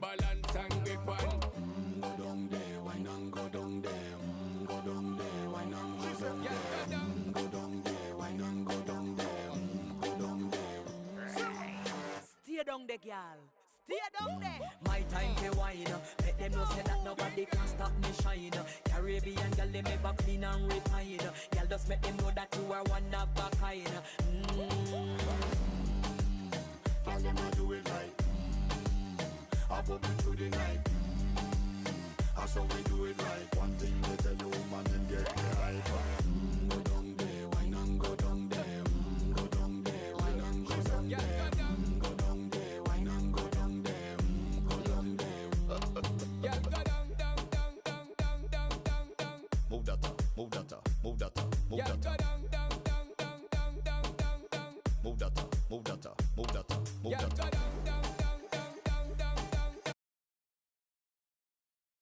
balance and grip on. Go down there, wine and go down there. Go down there, wine and go down there. Go down there, wine and go down there. Go down there. Stay down there, girl. Stay down there. My time to wine. Let them know say that nobody can stop me shine. Caribbean girl, they never clean and refine. Girl, just make them know that you are one of a kind. Girl, them a do it right. I pop it through the night. That's how we do it right. One thing they tell you, woman, and get the hype.